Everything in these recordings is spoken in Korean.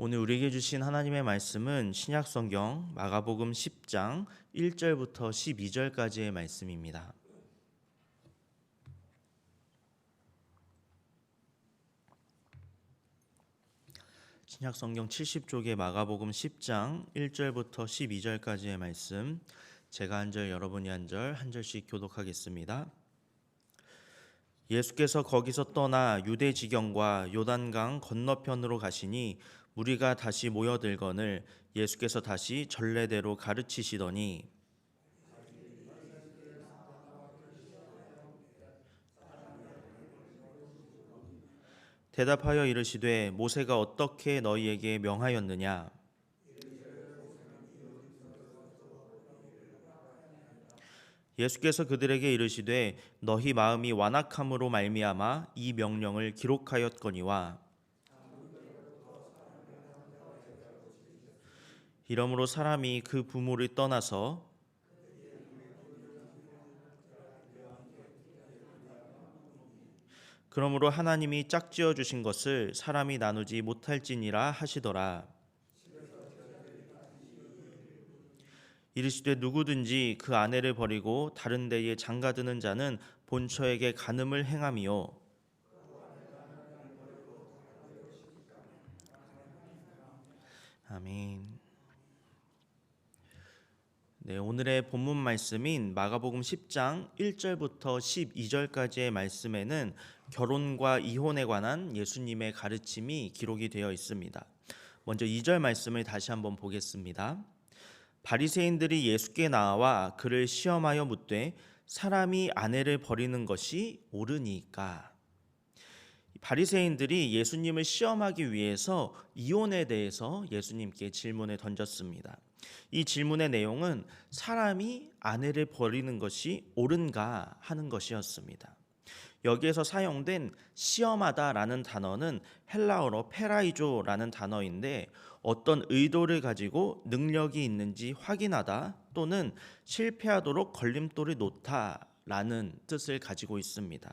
오늘 우리에게 주신 하나님의 말씀은 신약성경 마가복음 10장 1절부터 12절까지의 말씀입니다. 신약성경 70쪽의 마가복음 10장 1절부터 12절까지의 말씀, 제가 한 절, 여러분이 한 절, 한 절씩 교독하겠습니다. 예수께서 거기서 떠나 유대 지경과 요단강 건너편으로 가시니 무리가 다시 모여들거늘 예수께서 다시 전례대로 가르치시더니 대답하여 이르시되 모세가 어떻게 너희에게 명하였느냐? 예수께서 그들에게 이르시되 너희 마음이 완악함으로 말미암아 이 명령을 기록하였거니와 이러므로 사람이 그 부모를 떠나서 그러므로 하나님이 짝지어 주신 것을 사람이 나누지 못할지니라 하시더라. 이르시되 누구든지 그 아내를 버리고 다른 데에 장가드는 자는 본처에게 간음을 행함이요 아멘. 네, 오늘의 본문 말씀인 마가복음 10장 1절부터 12절까지의 말씀에는 결혼과 이혼에 관한 예수님의 가르침이 기록이 되어 있습니다. 먼저 2절 말씀을 다시 한번 보겠습니다. 바리새인들이 예수께 나와 그를 시험하여 묻되 사람이 아내를 버리는 것이 옳으니까. 바리새인들이 예수님을 시험하기 위해서 이혼에 대해서 예수님께 질문을 던졌습니다. 이 질문의 내용은 사람이 아내를 버리는 것이 옳은가 하는 것이었습니다. 여기에서 사용된 시험하다라는 단어는 헬라어로 페라이조라는 단어인데 어떤 의도를 가지고 능력이 있는지 확인하다 또는 실패하도록 걸림돌을 놓다라는 뜻을 가지고 있습니다.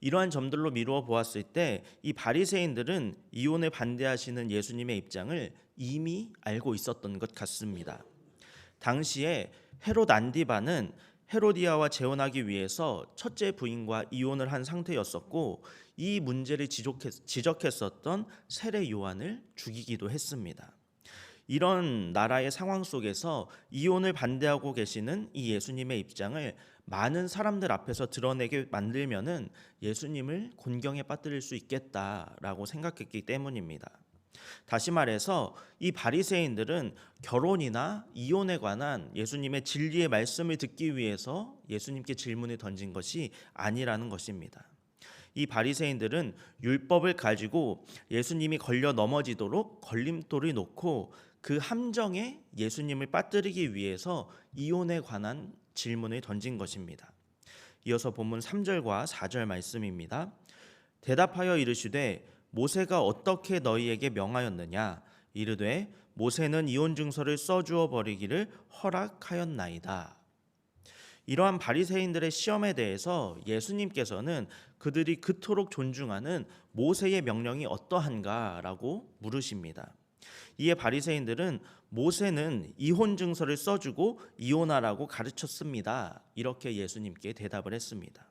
이러한 점들로 미루어 보았을 때 이 바리새인들은 이혼을 반대하시는 예수님의 입장을 이미 알고 있었던 것 같습니다. 당시에 헤롯 안디바는 헤로디아와 재혼하기 위해서 첫째 부인과 이혼을 한 상태였었고 이 문제를 지적했었던 세례 요한을 죽이기도 했습니다. 이런 나라의 상황 속에서 이혼을 반대하고 계시는 이 예수님의 입장을 많은 사람들 앞에서 드러내게 만들면은 예수님을 곤경에 빠뜨릴 수 있겠다라고 생각했기 때문입니다. 다시 말해서 이 바리새인들은 결혼이나 이혼에 관한 예수님의 진리의 말씀을 듣기 위해서 예수님께 질문을 던진 것이 아니라는 것입니다. 이 바리새인들은 율법을 가지고 예수님이 걸려 넘어지도록 걸림돌을 놓고 그 함정에 예수님을 빠뜨리기 위해서 이혼에 관한 질문을 던진 것입니다. 이어서 본문 3절과 4절 말씀입니다. 대답하여 이르시되 모세가 어떻게 너희에게 명하였느냐? 이르되 모세는 이혼 증서를 써주어 버리기를 허락하였나이다. 이러한 바리새인들의 시험에 대해서 예수님께서는 그들이 그토록 존중하는 모세의 명령이 어떠한가라고 물으십니다. 이에 바리새인들은 모세는 이혼 증서를 써주고 이혼하라고 가르쳤습니다. 이렇게 예수님께 대답을 했습니다.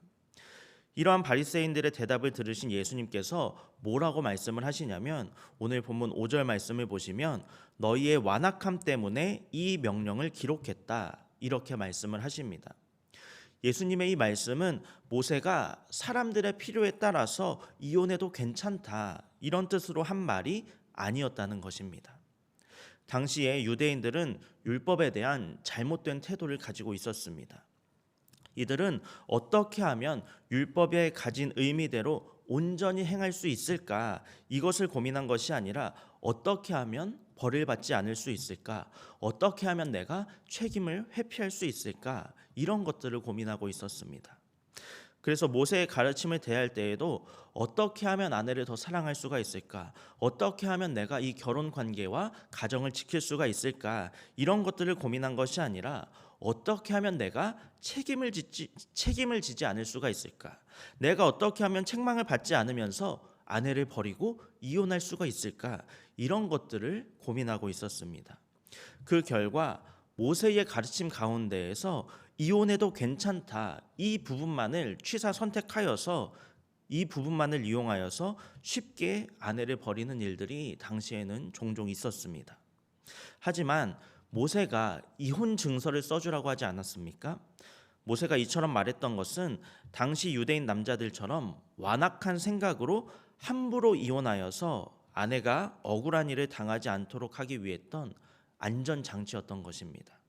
이러한 바리새인들의 대답을 들으신 예수님께서 뭐라고 말씀을 하시냐면 오늘 본문 5절 말씀을 보시면 너희의 완악함 때문에 이 명령을 기록했다. 이렇게 말씀을 하십니다. 예수님의 이 말씀은 모세가 사람들의 필요에 따라서 이혼해도 괜찮다. 이런 뜻으로 한 말이 아니었다는 것입니다. 당시에 유대인들은 율법에 대한 잘못된 태도를 가지고 있었습니다. 이들은 어떻게 하면 율법에 가진 의미대로 온전히 행할 수 있을까? 이것을 고민한 것이 아니라 어떻게 하면 벌을 받지 않을 수 있을까? 어떻게 하면 내가 책임을 회피할 수 있을까? 이런 것들을 고민하고 있었습니다. 그래서 모세의 가르침을 대할 때에도 어떻게 하면 아내를 더 사랑할 수가 있을까? 어떻게 하면 내가 이 결혼 관계와 가정을 지킬 수가 있을까? 이런 것들을 고민한 것이 아니라 어떻게 하면 내가 책임을 지지 않을 수가 있을까? 내가 어떻게 하면 책망을 받지 않으면서 아내를 버리고 이혼할 수가 있을까? 이런 것들을 고민하고 있었습니다. 그 결과 모세의 가르침 가운데에서 이혼해도 괜찮다, 이 부분만을 취사 선택하여서 이 부분만을 이용하여서 쉽게 아내를 버리는 일들이 당시에는 종종 있었습니다. 하지만 모세가 이혼 증서를 써주라고 하지 않았습니까? 모세가 이처럼 말했던 것은 당시 유대인 남자들처럼 완악한 생각으로 함부로 이혼하여서 아내가 억울한 일을 당하지 않도록 하기 위했던 안전장치였던 것입니다.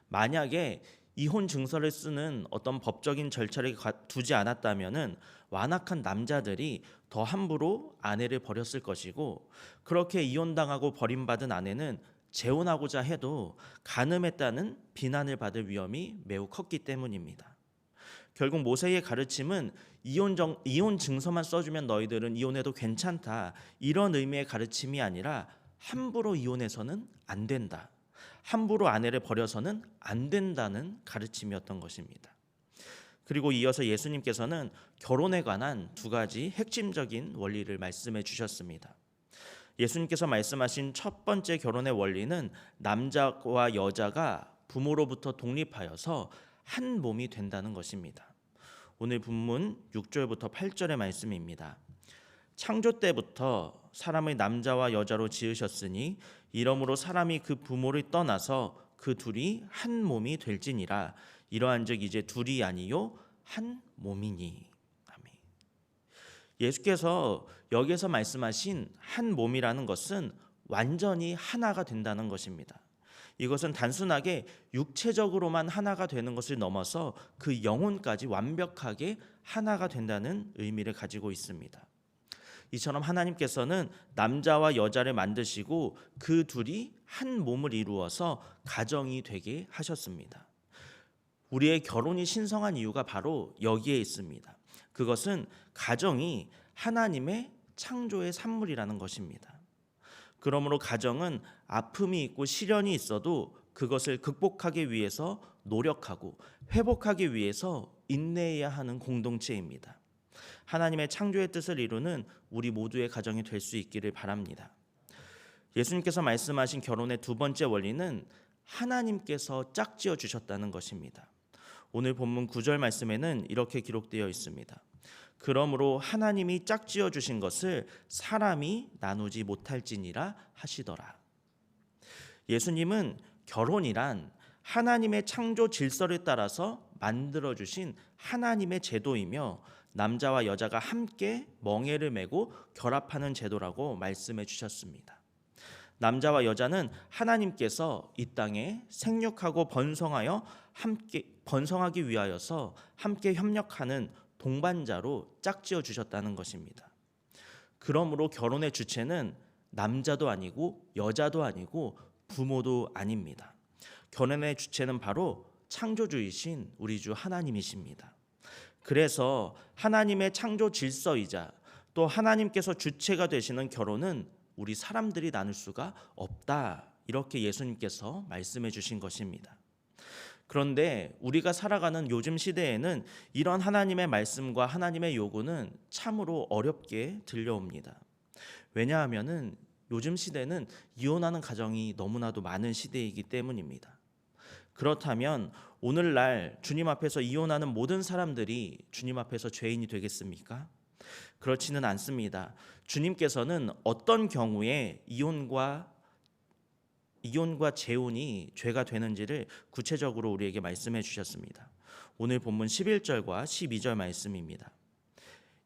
만약에 이혼 증서를 쓰는 어떤 법적인 절차를 두지 않았다면은 완악한 남자들이 더 함부로 아내를 버렸을 것이고, 그렇게 이혼당하고 버림받은 아내는 재혼하고자 해도 간음했다는 비난을 받을 위험이 매우 컸기 때문입니다. 결국 모세의 가르침은 이혼 증서만 써주면 너희들은 이혼해도 괜찮다, 이런 의미의 가르침이 아니라 함부로 이혼해서는 안 된다, 함부로 아내를 버려서는 안 된다는 가르침이었던 것입니다. 그리고 이어서 예수님께서는 결혼에 관한 두 가지 핵심적인 원리를 말씀해 주셨습니다. 예수님께서 말씀하신 첫 번째 결혼의 원리는 남자와 여자가 부모로부터 독립하여서 한 몸이 된다는 것입니다. 오늘 본문 6절부터 8절의 말씀입니다. 창조 때부터 사람을 남자와 여자로 지으셨으니 이러므로 사람이 그 부모를 떠나서 그 둘이 한 몸이 될지니라. 이러한즉 이제 둘이 아니요 한 몸이니. 아멘. 예수께서 여기서 말씀하신 한 몸이라는 것은 완전히 하나가 된다는 것입니다. 이것은 단순하게 육체적으로만 하나가 되는 것을 넘어서 그 영혼까지 완벽하게 하나가 된다는 의미를 가지고 있습니다. 이처럼 하나님께서는 남자와 여자를 만드시고 그 둘이 한 몸을 이루어서 가정이 되게 하셨습니다. 우리의 결혼이 신성한 이유가 바로 여기에 있습니다. 그것은 가정이 하나님의 창조의 산물이라는 것입니다. 그러므로 가정은 아픔이 있고 시련이 있어도 그것을 극복하기 위해서 노력하고 회복하기 위해서 인내해야 하는 공동체입니다. 하나님의 창조의 뜻을 이루는 우리 모두의 가정이 될 수 있기를 바랍니다. 예수님께서 말씀하신 결혼의 두 번째 원리는 하나님께서 짝지어 주셨다는 것입니다. 오늘 본문 9절 말씀에는 이렇게 기록되어 있습니다. 그러므로 하나님이 짝지어 주신 것을 사람이 나누지 못할지니라 하시더라. 예수님은 결혼이란 하나님의 창조 질서를 따라서 만들어 주신 하나님의 제도이며 남자와 여자가 함께 멍에를 메고 결합하는 제도라고 말씀해 주셨습니다. 남자와 여자는 하나님께서 이 땅에 생육하고 번성하기 위하여서 함께 협력하는 동반자로 짝지어 주셨다는 것입니다. 그러므로 결혼의 주체는 남자도 아니고 여자도 아니고 부모도 아닙니다. 결혼의 주체는 바로 창조주이신 우리 주 하나님이십니다. 그래서 하나님의 창조 질서이자 또 하나님께서 주체가 되시는 결혼은 우리 사람들이 나눌 수가 없다, 이렇게 예수님께서 말씀해 주신 것입니다. 그런데 우리가 살아가는 요즘 시대에는 이런 하나님의 말씀과 하나님의 요구는 참으로 어렵게 들려옵니다. 왜냐하면은 요즘 시대는 이혼하는 가정이 너무나도 많은 시대이기 때문입니다. 그렇다면 오늘날 주님 앞에서 이혼하는 모든 사람들이 주님 앞에서 죄인이 되겠습니까? 그렇지는 않습니다. 주님께서는 어떤 경우에 이혼과 재혼이 죄가 되는지를 구체적으로 우리에게 말씀해 주셨습니다. 오늘 본문 11절과 12절 말씀입니다.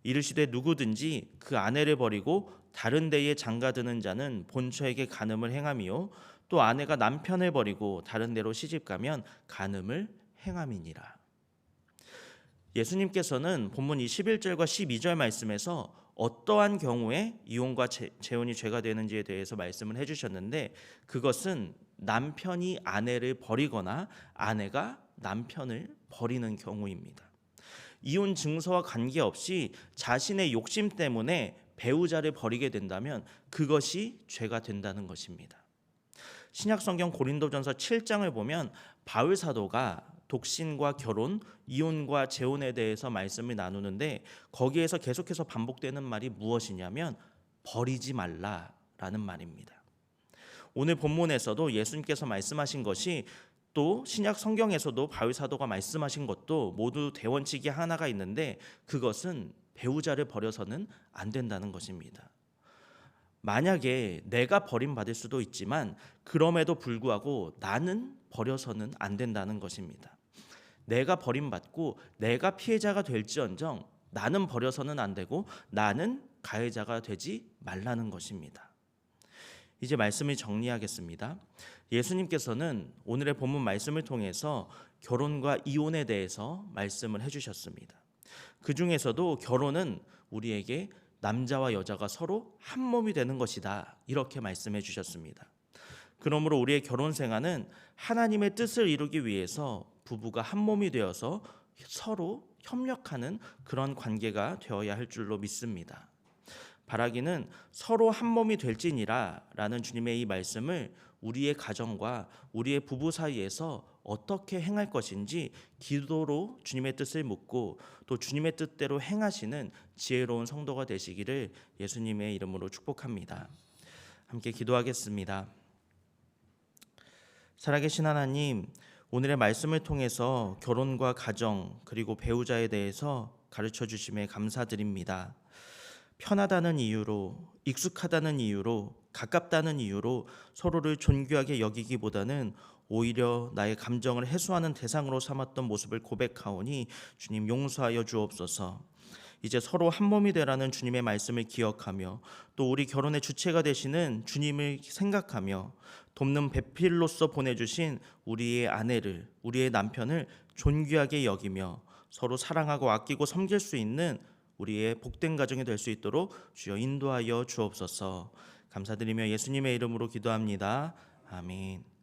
이르시되 누구든지 그 아내를 버리고 다른 데에 장가드는 자는 본처에게 간음을 행함이요 또 아내가 남편을 버리고 다른 데로 시집가면 간음을 행함이니라. 예수님께서는 본문 21절과 12절 말씀에서 어떠한 경우에 이혼과 재혼이 죄가 되는지에 대해서 말씀을 해주셨는데, 그것은 남편이 아내를 버리거나 아내가 남편을 버리는 경우입니다. 이혼 증서와 관계없이 자신의 욕심 때문에 배우자를 버리게 된다면 그것이 죄가 된다는 것입니다. 신약성경 고린도전서 7장을 보면 바울 사도가 독신과 결혼, 이혼과 재혼에 대해서 말씀을 나누는데 거기에서 계속해서 반복되는 말이 무엇이냐면 버리지 말라라는 말입니다. 오늘 본문에서도 예수님께서 말씀하신 것이 또 신약 성경에서도 바울 사도가 말씀하신 것도 모두 대원칙이 하나가 있는데 그것은 배우자를 버려서는 안 된다는 것입니다. 만약에 내가 버림받을 수도 있지만 그럼에도 불구하고 나는 버려서는 안 된다는 것입니다. 내가 버림받고 내가 피해자가 될지언정 나는 버려서는 안 되고 나는 가해자가 되지 말라는 것입니다. 이제 말씀을 정리하겠습니다. 예수님께서는 오늘의 본문 말씀을 통해서 결혼과 이혼에 대해서 말씀을 해주셨습니다. 그 중에서도 결혼은 우리에게 남자와 여자가 서로 한 몸이 되는 것이다 이렇게 말씀해 주셨습니다. 그러므로 우리의 결혼 생활은 하나님의 뜻을 이루기 위해서 부부가 한 몸이 되어서 서로 협력하는 그런 관계가 되어야 할 줄로 믿습니다. 바라기는 서로 한 몸이 될지니라 라는 주님의 이 말씀을 우리의 가정과 우리의 부부 사이에서 어떻게 행할 것인지 기도로 주님의 뜻을 묻고 또 주님의 뜻대로 행하시는 지혜로운 성도가 되시기를 예수님의 이름으로 축복합니다. 함께 기도하겠습니다. 살아계신 하나님, 오늘의 말씀을 통해서 결혼과 가정 그리고 배우자에 대해서 가르쳐 주심에 감사드립니다. 편하다는 이유로, 익숙하다는 이유로, 가깝다는 이유로 서로를 존귀하게 여기기보다는 오히려 나의 감정을 해소하는 대상으로 삼았던 모습을 고백하오니 주님 용서하여 주옵소서. 이제 서로 한 몸이 되라는 주님의 말씀을 기억하며 또 우리 결혼의 주체가 되시는 주님을 생각하며 돕는 배필로서 보내주신 우리의 아내를, 우리의 남편을 존귀하게 여기며 서로 사랑하고 아끼고 섬길 수 있는 우리의 복된 가정이 될 수 있도록 주여 인도하여 주옵소서. 감사드리며 예수님의 이름으로 기도합니다. 아멘.